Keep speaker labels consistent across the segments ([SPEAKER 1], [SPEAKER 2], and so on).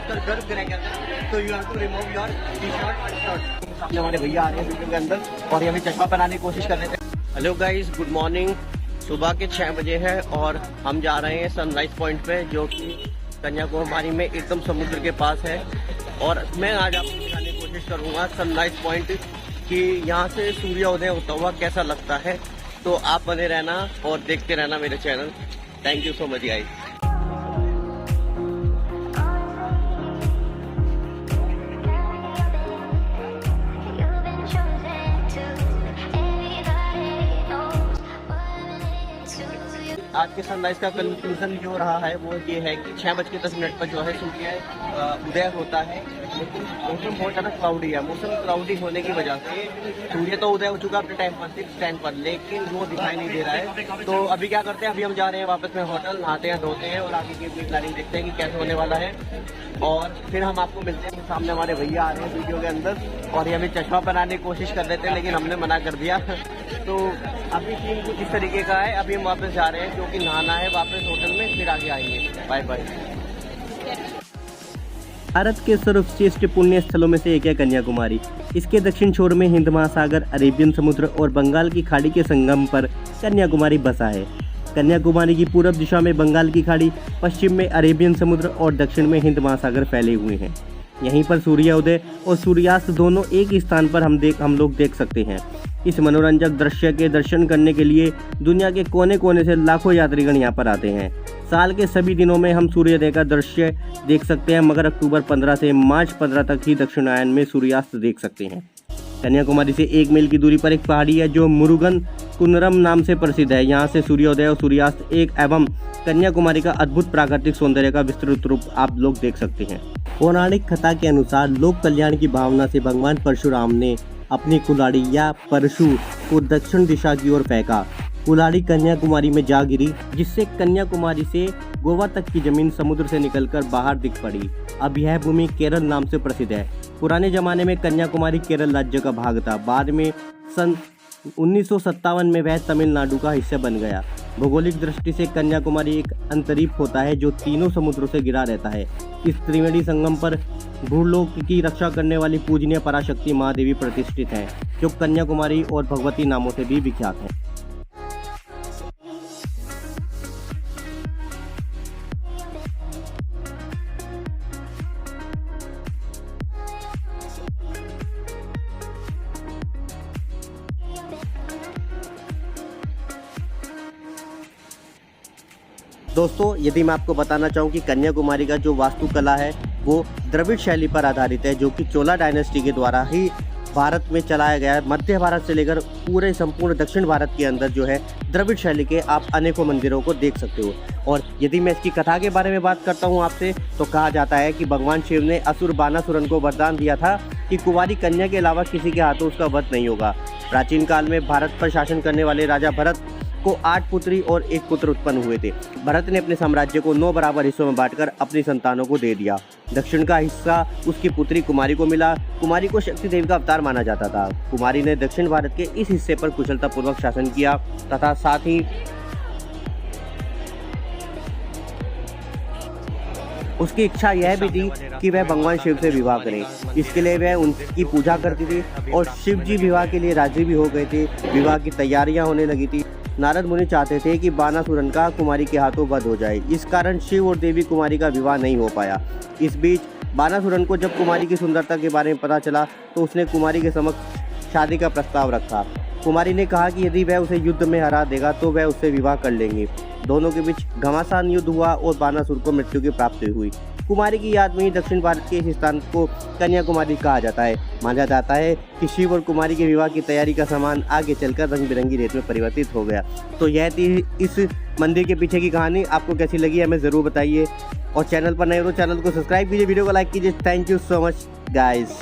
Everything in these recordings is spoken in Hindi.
[SPEAKER 1] खासकर गर्भ गृह के अंदर, तो you have to remove your T-shirt और शर्ट। सामने हमारे भैया आ रहे हैं वीडियो के अंदर और ये अभी चश्मा बनाने की कोशिश कर रहे थे। Hello guys, good morning. सुबह के 6 बजे है और हम जा रहे हैं सनराइज पॉइंट पे, जो कि कन्याकुमारी में एकदम समुद्र के पास है। और मैं आज आपको दिखाने की कोशिश करूंगा सनराइज पॉइंट कि यहाँ से सूर्योदय होता हुआ कैसा लगता है। तो आप बने रहना और देखते रहना मेरे channel. Thank you so much guys. आज के सनराइज का कंक्लूजन जो रहा है वो ये है कि 6:10 पर जो है सूर्य उदय होता है, लेकिन मौसम बहुत ज़्यादा क्लाउडी है। मौसम क्लाउडी होने की वजह से सूर्य तो उदय हो चुका अपने टाइम पर 6:10 पर, लेकिन वो दिखाई नहीं दे रहा है। तो अभी क्या करते हैं, अभी हम जा रहे हैं वापस में होटल, नहाते हैं धोते हैं और आगे की अपनी प्लानिंग देखते हैं कि कैसे होने वाला है। और फिर हम आपको मिलते हैं। सामने हमारे भैया आ रहे हैं वीडियो के अंदर और ये हमें चश्मा बनाने की कोशिश कर रहे थे, लेकिन हमने मना कर दिया। तो अभी सीन कुछ इस तरीके का है। अभी हम वापस जा रहे हैं क्योंकि नहाना है वापस होटल में, फिर आगे आएंगे। Bye bye.
[SPEAKER 2] भारत के सर्वश्रेष्ठ पुण्य स्थलों में से एक है कन्याकुमारी। इसके दक्षिण छोर में हिंद महासागर, अरेबियन समुद्र और बंगाल की खाड़ी के संगम पर कन्याकुमारी बसा है। कन्याकुमारी की पूर्व दिशा में बंगाल की खाड़ी, पश्चिम में अरेबियन समुद्र और दक्षिण में हिंद महासागर फैले हुए हैं। यहीं पर सूर्योदय और सूर्यास्त दोनों एक ही स्थान पर हम लोग देख सकते हैं। इस मनोरंजक दृश्य के दर्शन करने के लिए दुनिया के कोने कोने से लाखों यात्रीगण यहाँ पर आते हैं। साल के सभी दिनों में हम सूर्योदय का दृश्य देख सकते हैं, मगर अक्टूबर 15 से मार्च 15 तक ही दक्षिणायन में सूर्यास्त देख सकते हैं। कन्याकुमारी से 1 मील की दूरी पर एक पहाड़ी है जो मुरुगन कुनरम नाम से प्रसिद्ध है। यहाँ से सूर्योदय और सूर्यास्त एक एवं कन्याकुमारी का अद्भुत प्राकृतिक सौंदर्य का विस्तृत रूप आप लोग देख सकते हैं। पौराणिक कथा के अनुसार लोक कल्याण की भावना से भगवान परशुराम ने अपनी कुल्हाड़ी या परशु को दक्षिण दिशा की ओर फेंका। कुल्हाड़ी कन्याकुमारी में जा गिरी, जिससे कन्याकुमारी से गोवा तक की जमीन समुद्र से निकलकर बाहर दिख पड़ी। अब यह भूमि केरल नाम से प्रसिद्ध है। पुराने जमाने में कन्याकुमारी केरल राज्य का भाग था। बाद में सन 1957 में वह तमिलनाडु का हिस्सा बन गया। भौगोलिक दृष्टि से कन्याकुमारी एक अंतरीप होता है जो तीनों समुद्रों से घिरा रहता है। इस त्रिवेणी संगम पर भूलोक की रक्षा करने वाली पूजनीय पराशक्ति महादेवी प्रतिष्ठित हैं, जो कन्याकुमारी और भगवती नामों से भी विख्यात हैं। दोस्तों, यदि मैं आपको बताना चाहूँ कि कन्याकुमारी का जो वास्तुकला है वो द्रविड़ शैली पर आधारित है, जो कि चोला डायनेस्टी के द्वारा ही भारत में चलाया गया है। मध्य भारत से लेकर पूरे संपूर्ण दक्षिण भारत के अंदर जो है द्रविड़ शैली के आप अनेकों मंदिरों को देख सकते हो। और यदि मैं इसकी कथा के बारे में बात करता हूँ आपसे, तो कहा जाता है कि भगवान शिव ने असुर बानासुरन को वरदान दिया था कि कुंवारी कन्या के अलावा किसी के हाथों उसका वध नहीं होगा। प्राचीन काल में भारत पर शासन करने वाले राजा भरत को 8 पुत्री और 1 पुत्र उत्पन्न हुए थे। भरत ने अपने साम्राज्य को 9 बराबर हिस्सों में बांटकर अपनी संतानों को दे दिया। दक्षिण का हिस्सा उसकी पुत्री कुमारी को मिला। कुमारी को शक्ति देवी का अवतार माना जाता था। कुमारी ने दक्षिण भारत के इस हिस्से पर कुशलतापूर्वक शासन किया तथा साथ ही उसकी इच्छा यह भी थी कि वह भगवान शिव से विवाह करे। इसके लिए वह उनकी पूजा करती थी और शिव जी विवाह के लिए राजी भी हो गए थे। विवाह की तैयारियां होने लगी थी। नारद मुनि चाहते थे कि बानासुरन का कुमारी के हाथों वध हो जाए। इस कारण शिव और देवी कुमारी का विवाह नहीं हो पाया। इस बीच बानासुरन को जब कुमारी की सुंदरता के बारे में पता चला तो उसने कुमारी के समक्ष शादी का प्रस्ताव रखा। कुमारी ने कहा कि यदि वह उसे युद्ध में हरा देगा तो वह उससे विवाह कर लेंगी। दोनों के बीच घमासान युद्ध हुआ और बानासुर को मृत्यु की प्राप्ति हुई। कुमारी की याद में ही दक्षिण भारत के इस स्थान को कन्याकुमारी कहा जाता है। माना जाता है कि शिव और कुमारी के विवाह की तैयारी का सामान आगे चलकर रंग बिरंगी रेत में परिवर्तित हो गया। तो यह थी इस मंदिर के पीछे की कहानी। आपको कैसी लगी हमें ज़रूर बताइए और चैनल पर नए हो तो चैनल को सब्सक्राइब कीजिए, वीडियो को लाइक कीजिए। Thank you so much guys.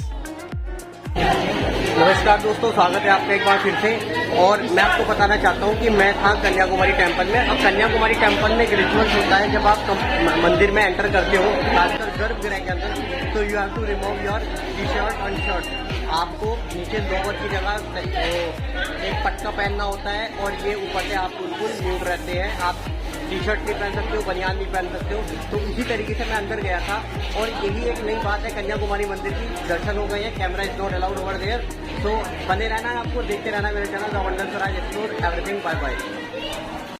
[SPEAKER 1] नमस्कार दोस्तों, स्वागत है आपका एक बार फिर से। और मैं आपको बताना चाहता हूँ कि मैं था कन्याकुमारी टेम्पल में। अब कन्याकुमारी टेम्पल में एक रिचुअल्स होता है जब आप मंदिर में एंटर करते हो, खासकर गर्भगृह के अंदर, तो you have to remove your T-shirt और शर्ट। आपको नीचे लोअर की जगह एक पटका पहनना होता है और ये ऊपर से आप बिल्कुल न्यूड रहते हैं। आप टी शर्ट नहीं पहन सकते हो, बनियान नहीं पहन सकते हो। तो उसी तरीके से मैं अंदर गया था और यही एक नई बात है कन्याकुमारी मंदिर की, दर्शन हो गए हैं, camera is not allowed over there. तो बने रहना है आपको, देखते रहना मेरे channel the wondrous Raj explore everything. Bye bye.